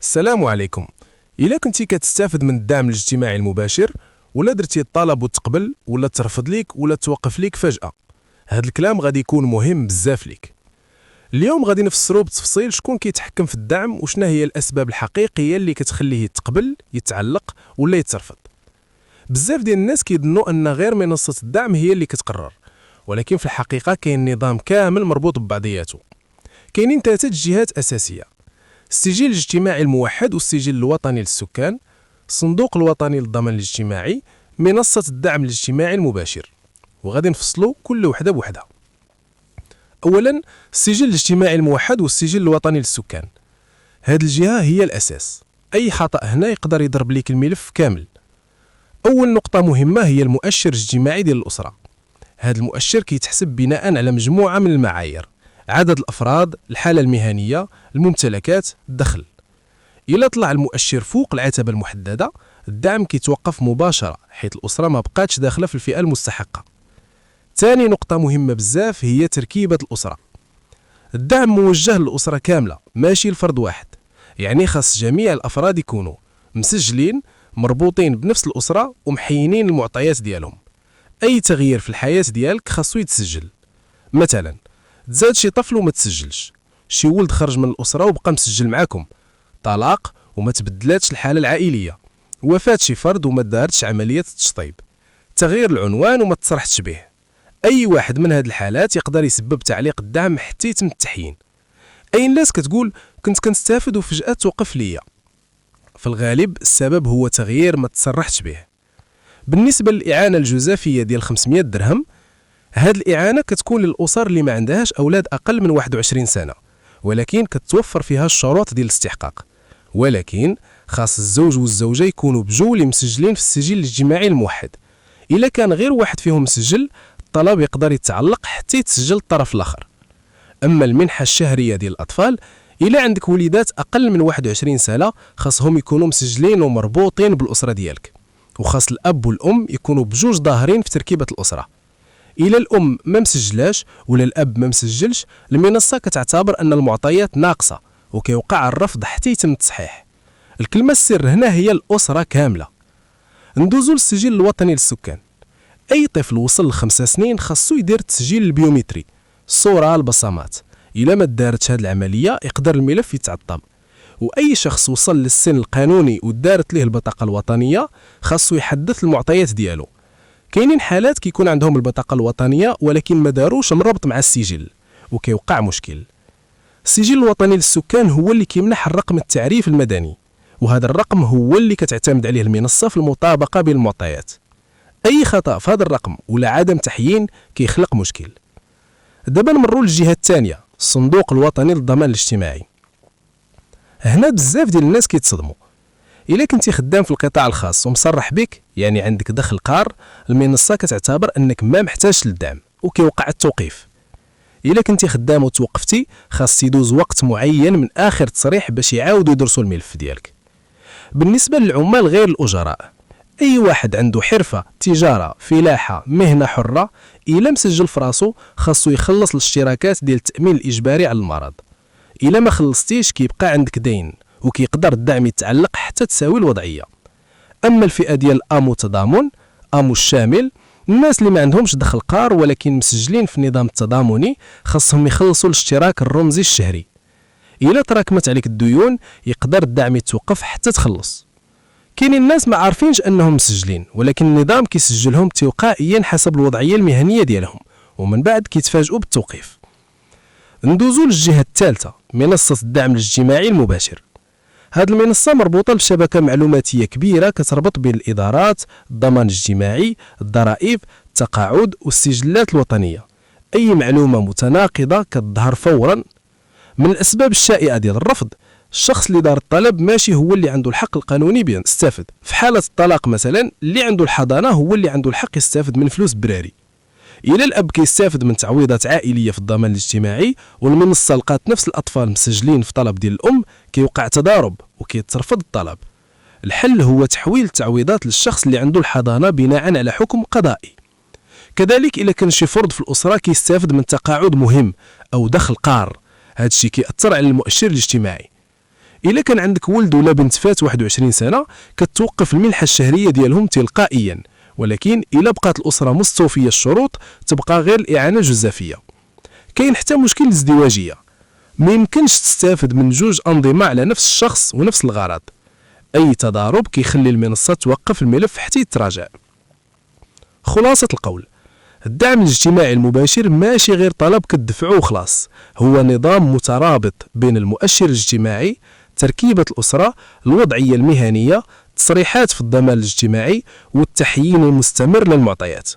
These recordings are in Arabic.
السلام عليكم. إلا كنتي كتستافد من الدعم الاجتماعي المباشر، ولا درتي الطلب وتقبل، ولا ترفض ليك، ولا توقف ليك فجأة، هذا الكلام غادي يكون مهم بزاف ليك. اليوم غادي نفسروا بالتفصيل شكون كيتحكم في الدعم وشنا هي الأسباب الحقيقية اللي كتخليه يتقبل، يتعلق، ولا يترفض. بزاف ديال الناس كيظنوا أن غير منصة الدعم هي اللي كتقرر، ولكن في الحقيقة كاين نظام كامل مربوط ببعضياته. كاينين 3 جهات أساسية: السجل الاجتماعي الموحد، والسجل الوطني للسكان، الصندوق الوطني للضمان الاجتماعي، منصة الدعم الاجتماعي المباشر. وغادي نفصلوا كل وحدة بوحدة. أولا، السجل الاجتماعي الموحد والسجل الوطني للسكان. هذه الجهة هي الأساس، أي خطأ هنا يقدر يضرب ليك الملف كامل. أول نقطة مهمة هي المؤشر الاجتماعي ديال الأسرة. هذا المؤشر كيتحسب بناء على مجموعة من المعايير: عدد الأفراد، الحالة المهنية، الممتلكات، الدخل. إلا طلع المؤشر فوق العتبة المحددة، الدعم كيتوقف مباشرة، حيث الأسرة ما بقاتش داخلة في الفئة المستحقة. ثاني نقطة مهمة بزاف هي تركيبة الأسرة. الدعم موجه للأسرة كاملة، ماشي لفرد واحد. يعني خاص جميع الأفراد يكونوا مسجلين، مربوطين بنفس الأسرة، ومحينين المعطيات ديالهم. أي تغيير في الحياة ديالك خاصو يتسجل. مثلا، تزاد شي طفل وما تسجلش، شي ولد خرج من الأسرة وبقى مسجل معاكم، طلاق وما تبدلاتش الحالة العائلية، وفاة شي فرد وما دارتش عملية التشطيب، تغيير العنوان وما تصرحتش به. أي واحد من هذه الحالات يقدر يسبب تعليق الدعم حتى يتم التحيين. أي الناس كتقول كنت كنستافد وفجأة توقف ليا. في الغالب السبب هو تغيير ما تصرحتش به. بالنسبة للإعانة الجزافية ديال 500 درهم، هاد الإعانة كتكون للأسر اللي ما عندهاش أولاد أقل من 21 سنة، ولكن كتوفر فيها الشروط ديال الاستحقاق. ولكن خاص الزوج والزوجة يكونوا بجوج مسجلين في السجل الاجتماعي الموحد. إلا كان غير واحد فيهم مسجل، الطلب يقدر يتعلق حتى يتسجل الطرف الآخر. أما المنحة الشهرية ديال الأطفال، إلا عندك وليدات أقل من 21 سنة، خاصهم يكونوا مسجلين ومربوطين بالأسرة ديالك. وخاص الأب والأم يكونوا بجوج ظاهرين في تركيبة الأسرة. إلا الأم ما مسجلاش ولا الأب ما مسجلش، المنصة كتعتبر أن المعطيات ناقصة، وكيوقع الرفض حتى يتم التصحيح. الكلمة السر هنا هي الأسرة كاملة. ندوزو للسجل الوطني للسكان. أي طفل وصل ل5 سنين خاصو يدير التسجيل البيومتري، الصورة، البصمات. إلا ما دارتش هذه العملية يقدر الملف يتعطل. وأي شخص وصل للسن القانوني ودارت ليه البطاقة الوطنية خاصو يحدث المعطيات ديالو. كاينين حالات كيكون عندهم البطاقة الوطنية ولكن ما داروش مربط مع السجل، وكيوقع مشكل. السجل الوطني للسكان هو اللي كيمنح الرقم التعريف المدني، وهذا الرقم هو اللي كتعتمد عليه المنصة في المطابقة بين المعطيات. أي خطأ في هذا الرقم ولا عدم تحيين كيخلق مشكل. دابا نمروا للجهة الثانية، الصندوق الوطني للضمان الاجتماعي. هنا بزاف ديال الناس كيتصدموا. إلا كنتي خدام في القطاع الخاص ومصرح بك، يعني عندك دخل قار، المنصة كتعتبر أنك ما محتاجش للدعم وكيوقع التوقيف. إلا كنتي خدام وتوقفتي، خاص يدوز وقت معين من آخر تصريح باش يعاودوا يدرسوا الملف ديالك. بالنسبة للعمال غير الأجراء، أي واحد عنده حرفة، تجارة، فلاحة، مهنة حرة، إلا مسجل في راسو خاصو يخلص الاشتراكات ديال التأمين الإجباري على المرض. إلا ما خلصتيش كيبقى عندك دين، وكيقدر الدعم يتعلق حتى تساوي الوضعية. أما الفئة ديال آمو التضامن، آمو الشامل، الناس اللي ما عندهمش دخل قار ولكن مسجلين في النظام التضامني، خاصهم يخلصوا الاشتراك الرمزي الشهري. إلا تراكمت عليك الديون يقدر الدعم يتوقف حتى تخلص. كاينين الناس ما عارفينش أنهم مسجلين، ولكن النظام كيسجلهم تلقائيا حسب الوضعية المهنية ديالهم، ومن بعد كيتفاجئوا بالتوقيف. ندوزو للجهة الثالثة، منصة الدعم الاجتماعي المباشر. هذه المنصة مربوطة بشبكة معلوماتية كبيرة كتربط بين الإدارات، الضمان الاجتماعي، الضرائب، التقاعد والسجلات الوطنية. أي معلومة متناقضة كتظهر فورا. من الأسباب الشائعة ديال الرفض، الشخص اللي دار الطلب ماشي هو اللي عنده الحق القانوني بأن يستافد. في حالة الطلاق مثلا، اللي عنده الحضانة هو اللي عنده الحق يستافد من فلوس براري. إلا الأب كيستافد من تعويضات عائلية في الضمان الاجتماعي، والمنصة لقات نفس الأطفال مسجلين في طلب ديال الأم، كيوقع تضارب وكيترفض الطلب. الحل هو تحويل التعويضات للشخص اللي عنده الحضانة بناء على حكم قضائي. كذلك إلا كان شي فرد في الأسرة كيستافد من تقاعد مهم أو دخل قار، هذا الشيء كيأثر على المؤشر الاجتماعي. إلا كان عندك ولد ولا بنت فات 21 سنة كتوقف المنحة الشهرية ديالهم تلقائيا، ولكن إلا بقات الأسرة مستوفية الشروط تبقى غير الإعانة الجزافية. كاين حتى مشكل الازدواجية، ما يمكنش تستافد من جوج أنظمة على نفس الشخص ونفس الغرض. أي تضارب كيخلي المنصة توقف الملف حتى يتراجع. خلاصة القول، الدعم الاجتماعي المباشر ماشي غير طلب كتدفعوه وخلاص، هو نظام مترابط بين المؤشر الاجتماعي، تركيبة الأسرة، الوضعية المهنية، تصريحات في الضمان الاجتماعي، والتحيين المستمر للمعطيات.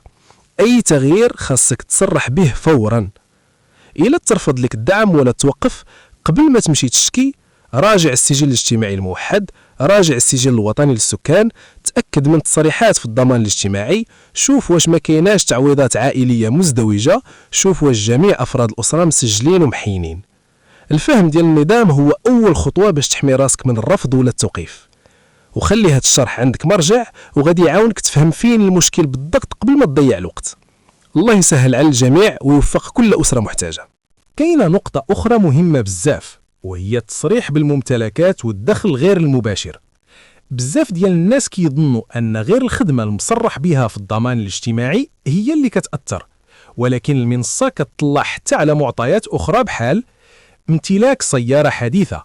أي تغيير خاصك تصرح به فورا. إلا ترفض لك الدعم ولا توقف، قبل ما تمشي تشكي راجع السجل الاجتماعي الموحد، راجع السجل الوطني للسكان، تأكد من التصريحات في الضمان الاجتماعي، شوف واش ما كايناش تعويضات عائلية مزدوجة، شوف واش جميع أفراد الأسرة مسجلين ومحينين. الفهم ديال النظام هو أول خطوة باش تحمي راسك من الرفض ولا التوقيف. وخلي هاد الشرح عندك مرجع وغادي يعاونك تفهم فين المشكل بالضبط قبل ما تضيع الوقت. الله يسهل على الجميع ويوفق كل أسرة محتاجة. كاينة نقطة أخرى مهمة بزاف، وهي التصريح بالممتلكات والدخل غير المباشر. بزاف ديال الناس كيظنوا أن غير الخدمة المصرح بها في الضمان الاجتماعي هي اللي كتأثر، ولكن المنصة كتطلع حتى على معطيات أخرى بحال امتلاك سيارة حديثة،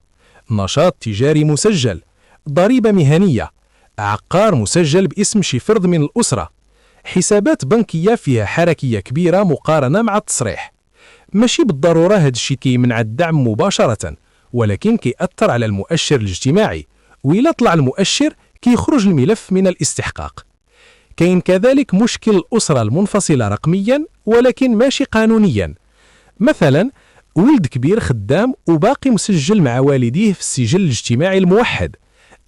نشاط تجاري مسجل، ضريبة مهنية، عقار مسجل باسم شي فرد من الأسرة، حسابات بنكية فيها حركية كبيرة مقارنة مع التصريح. ماشي بالضرورة هاد الشي كيمنع الدعم مباشرة، ولكن كيأثر على المؤشر الاجتماعي، وإلا طلع المؤشر كيخرج الملف من الاستحقاق. كاين كذلك مشكل الأسرة المنفصلة رقميا ولكن ماشي قانونيا. مثلا ولد كبير خدام وباقي مسجل مع والديه في السجل الاجتماعي الموحد،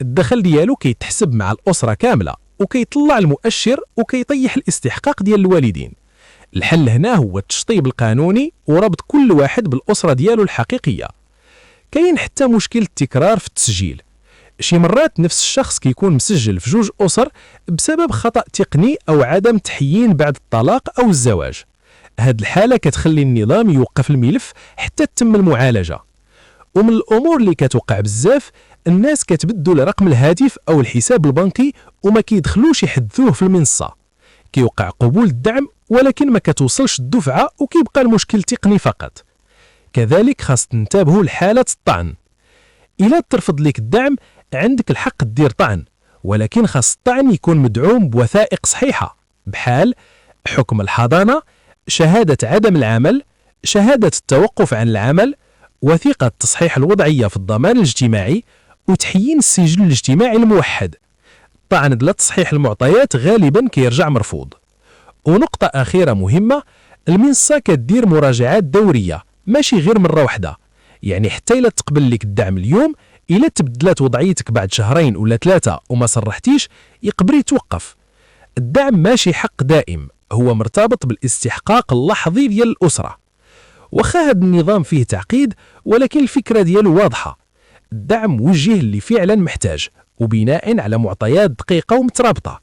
الدخل ديالو كيتحسب مع الأسرة كاملة وكيطلع المؤشر وكيطيح الاستحقاق ديال الوالدين. الحل هنا هو التشطيب القانوني وربط كل واحد بالأسرة ديالو الحقيقية. كاين حتى مشكل التكرار في التسجيل، شي مرات نفس الشخص كيكون مسجل في جوج أسر بسبب خطأ تقني أو عدم تحيين بعد الطلاق أو الزواج. هاد الحالة كتخلي النظام يوقف الملف حتى تتم المعالجة. ومن الأمور اللي كتوقع بزاف، الناس كتبدل رقم الهاتف أو الحساب البنكي وما كيدخلوش يحدثوه في المنصة. كيوقع قبول الدعم ولكن ما كتوصلش الدفعة وكيبقى المشكل تقني فقط. كذلك خاص تنتبهوا لحالة الطعن. إلا ترفض لك الدعم عندك الحق دير طعن، ولكن خاص الطعن يكون مدعوم بوثائق صحيحة بحال حكم الحضانة، شهادة عدم العمل، شهادة التوقف عن العمل، وثيقة تصحيح الوضعية في الضمان الاجتماعي، وتحيين السجل الاجتماعي الموحد. الطعن بلا تصحيح المعطيات غالبا كيرجع مرفوض. ونقطة أخيرة مهمة، المنصة كدير مراجعات دورية ماشي غير مرة واحدة. يعني حتى إلا تقبل لك الدعم اليوم، إلا تبدلت وضعيتك بعد شهرين ولا 3 وما صرحتيش يقبل يتوقف. الدعم ماشي حق دائم، هو مرتبط بالاستحقاق اللحظي ديال الأسرة. وخا هاد النظام فيه تعقيد ولكن الفكرة ديالو واضحة. الدعم وجه اللي فعلا محتاج وبناء على معطيات دقيقة ومترابطة.